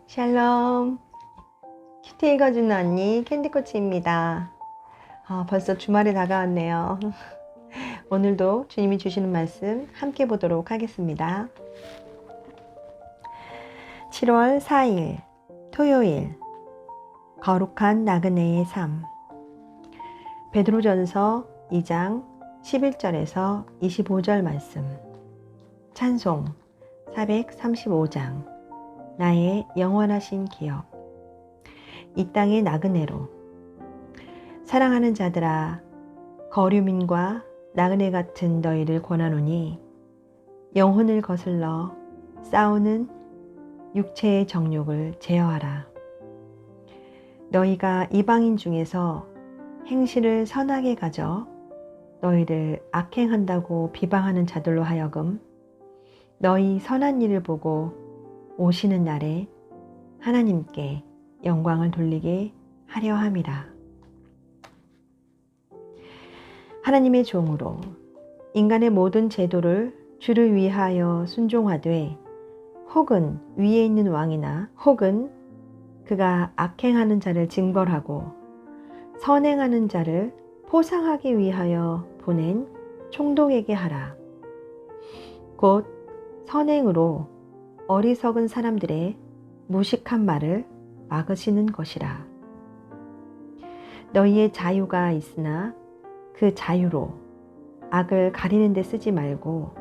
샬롬. 큐티 읽어주는 언니 캔디코치입니다. 벌써 주말이 다가왔네요. 오늘도 주님이 주시는 말씀 함께 보도록 하겠습니다. 7월 4일 토요일, 거룩한 나그네의 삶. 베드로전서 2장 11절에서 25절 말씀. 찬송 435장. 나의 영원하신 기억. 이 땅의 나그네로. 사랑하는 자들아, 거류민과 나그네 같은 너희를 권하노니 영혼을 거슬러 싸우는 육체의 정욕을 제어하라. 너희가 이방인 중에서 행실을 선하게 가져 너희를 악행한다고 비방하는 자들로 하여금 너희 선한 일을 보고 오시는 날에 하나님께 영광을 돌리게 하려 함이라. 하나님의 종으로 인간의 모든 제도를 주를 위하여 순종하되 혹은 위에 있는 왕이나 혹은 그가 악행하는 자를 징벌하고 선행하는 자를 포상하기 위하여 보낸 총독에게 하라. 곧 선행으로 어리석은 사람들의 무식한 말을 막으시는 것이라. 너희의 자유가 있으나 그 자유로 악을 가리는 데 쓰지 말고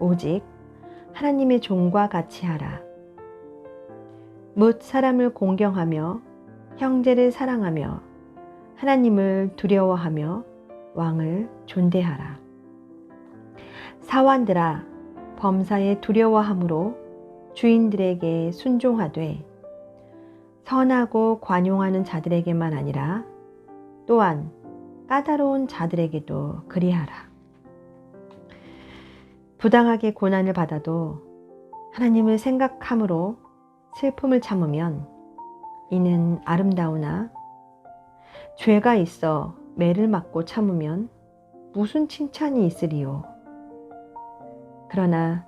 오직 하나님의 종과 같이 하라. 뭇 사람을 공경하며 형제를 사랑하며 하나님을 두려워하며 왕을 존대하라. 사환들아, 범사에 두려워함으로 주인들에게 순종하되 선하고 관용하는 자들에게만 아니라 또한 까다로운 자들에게도 그리하라. 부당하게 고난을 받아도 하나님을 생각함으로 슬픔을 참으면 이는 아름다우나 죄가 있어 매를 맞고 참으면 무슨 칭찬이 있으리요. 그러나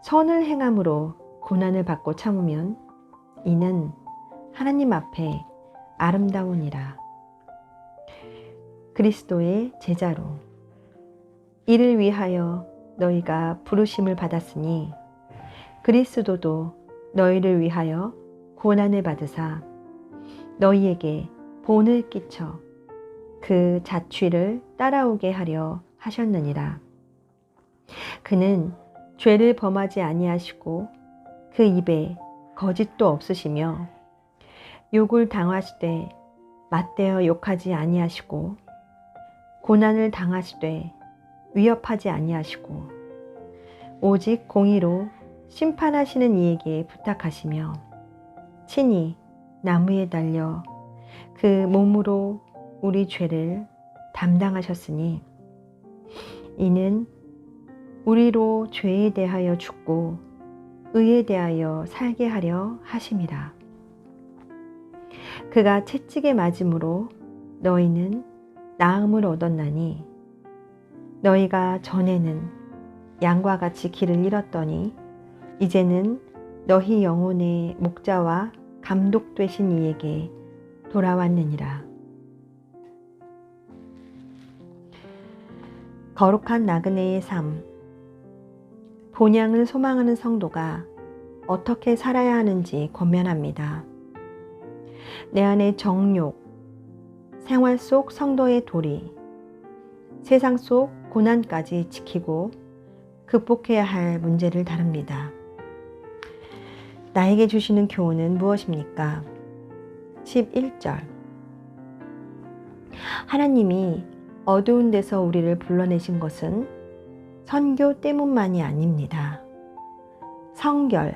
선을 행함으로 고난을 받고 참으면 이는 하나님 앞에 아름다우니라. 그리스도의 제자로 이를 위하여 너희가 부르심을 받았으니 그리스도도 너희를 위하여 고난을 받으사 너희에게 본을 끼쳐 그 자취를 따라오게 하려 하셨느니라. 그는 죄를 범하지 아니하시고 그 입에 거짓도 없으시며 욕을 당하시되 맞대어 욕하지 아니하시고 고난을 당하시되 위협하지 아니하시고 오직 공의로 심판하시는 이에게 부탁하시며 친히 나무에 달려 그 몸으로 우리 죄를 담당하셨으니 이는 우리로 죄에 대하여 죽고 의에 대하여 살게 하려 하심이라. 그가 채찍에 맞음으로 너희는 나음을 얻었나니 너희가 전에는 양과 같이 길을 잃었더니 이제는 너희 영혼의 목자와 감독 되신 이에게 돌아왔느니라. 거룩한 나그네의 삶. 본향을 소망하는 성도가 어떻게 살아야 하는지 권면합니다. 내 안의 정욕, 생활 속 성도의 도리, 세상 속 고난까지 지키고 극복해야 할 문제를 다룹니다. 나에게 주시는 교훈은 무엇입니까? 11절. 하나님이 어두운 데서 우리를 불러내신 것은 선교 때문만이 아닙니다. 성결,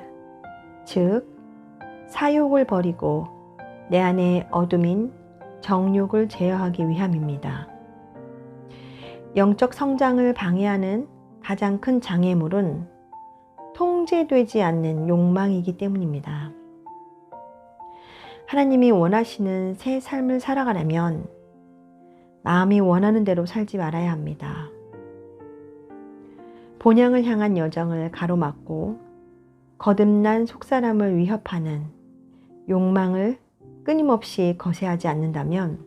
즉 사욕을 버리고 내 안에 어둠인 정욕을 제어하기 위함입니다. 영적 성장을 방해하는 가장 큰 장애물은 통제되지 않는 욕망이기 때문입니다. 하나님이 원하시는 새 삶을 살아가려면 마음이 원하는 대로 살지 말아야 합니다. 본향을 향한 여정을 가로막고 거듭난 속사람을 위협하는 욕망을 끊임없이 거세하지 않는다면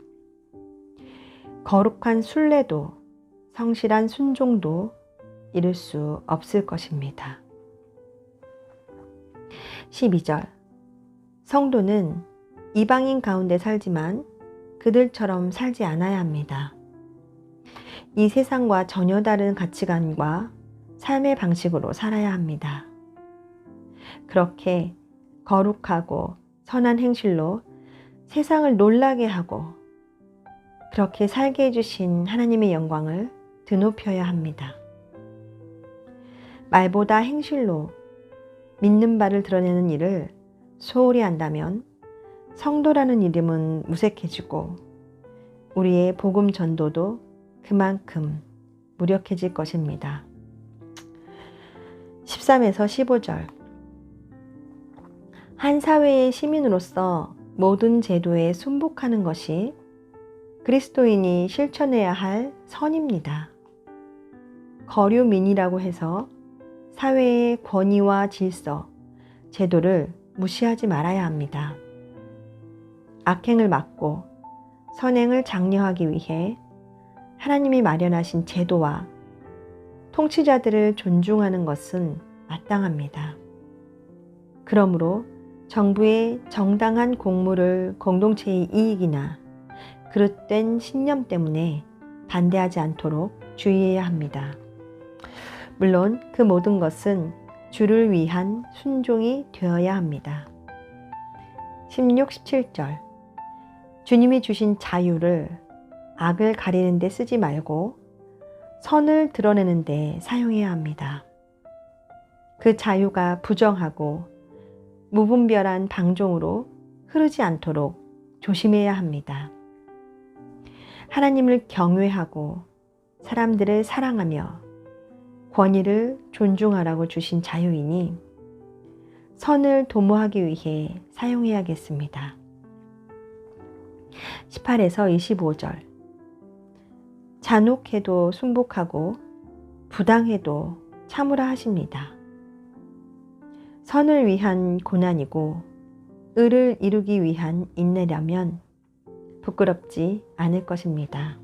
거룩한 순례도 성실한 순종도 이룰 수 없을 것입니다. 12절 성도는 이방인 가운데 살지만 그들처럼 살지 않아야 합니다. 이 세상과 전혀 다른 가치관과 삶의 방식으로 살아야 합니다. 그렇게 거룩하고 선한 행실로 세상을 놀라게 하고 그렇게 살게 해주신 하나님의 영광을 드높여야 합니다. 말보다 행실로 믿는 바를 드러내는 일을 소홀히 한다면 성도라는 이름은 무색해지고 우리의 복음 전도도 그만큼 무력해질 것입니다. 13에서 15절 한 사회의 시민으로서 모든 제도에 순복하는 것이 그리스도인이 실천해야 할 선입니다. 거류민이라고 해서 사회의 권위와 질서, 제도를 무시하지 말아야 합니다. 악행을 막고 선행을 장려하기 위해 하나님이 마련하신 제도와 통치자들을 존중하는 것은 마땅합니다. 그러므로 정부의 정당한 공무를 공동체의 이익이나 그릇된 신념 때문에 반대하지 않도록 주의해야 합니다. 물론 그 모든 것은 주를 위한 순종이 되어야 합니다. 16, 17절 주님이 주신 자유를 악을 가리는 데 쓰지 말고 선을 드러내는 데 사용해야 합니다. 그 자유가 부정하고 무분별한 방종으로 흐르지 않도록 조심해야 합니다. 하나님을 경외하고 사람들을 사랑하며 권위를 존중하라고 주신 자유이니 선을 도모하기 위해 사용해야겠습니다. 18에서 25절 잔혹해도 순복하고 부당해도 참으라 하십니다. 선을 위한 고난이고 의를 이루기 위한 인내라면 부끄럽지 않을 것입니다.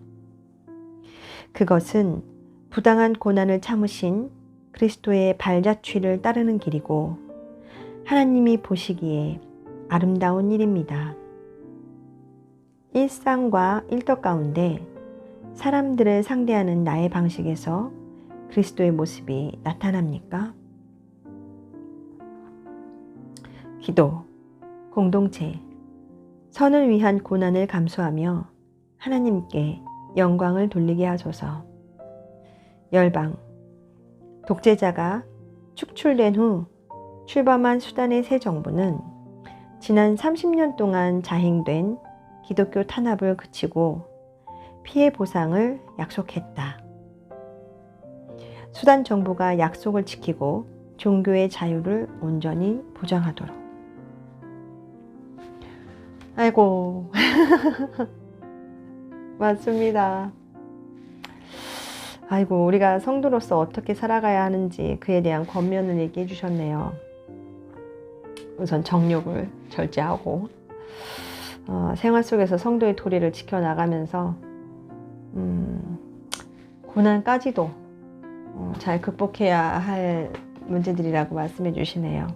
그것은 부당한 고난을 참으신 그리스도의 발자취를 따르는 길이고 하나님이 보시기에 아름다운 일입니다. 일상과 일터 가운데 사람들을 상대하는 나의 방식에서 그리스도의 모습이 나타납니까? 기도, 공동체, 선을 위한 고난을 감수하며 하나님께 영광을 돌리게 하소서. 열방, 독재자가 축출된 후 출범한 수단의 새 정부는 지난 30년 동안 자행된 기독교 탄압을 그치고 피해 보상을 약속했다. 수단 정부가 약속을 지키고 종교의 자유를 온전히 보장하도록. 아이고 맞습니다. 아이고 우리가 성도로서 어떻게 살아가야 하는지 그에 대한 권면을 얘기해 주셨네요. 우선 정욕을 절제하고 생활 속에서 성도의 도리를 지켜나가면서 고난까지도 잘 극복해야 할 문제들이라고 말씀해 주시네요.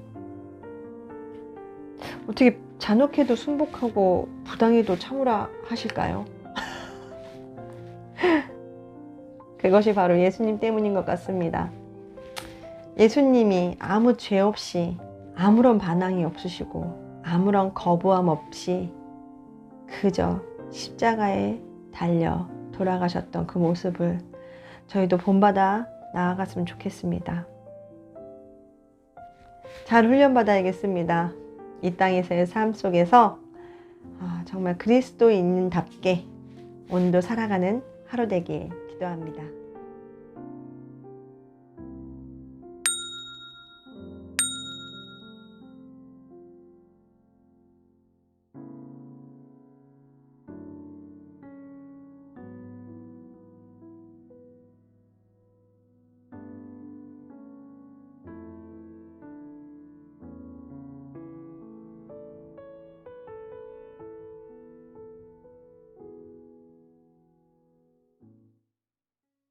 어떻게 잔혹해도 순복하고 부당해도 참으라 하실까요? 그것이 바로 예수님 때문인 것 같습니다. 예수님이 아무 죄 없이 아무런 반항이 없으시고 아무런 거부함 없이 그저 십자가에 달려 돌아가셨던 그 모습을 저희도 본받아 나아갔으면 좋겠습니다. 잘 훈련받아야겠습니다. 이 땅에서의 삶 속에서 정말 그리스도인답게 오늘도 살아가는 하루 되길 기도합니다.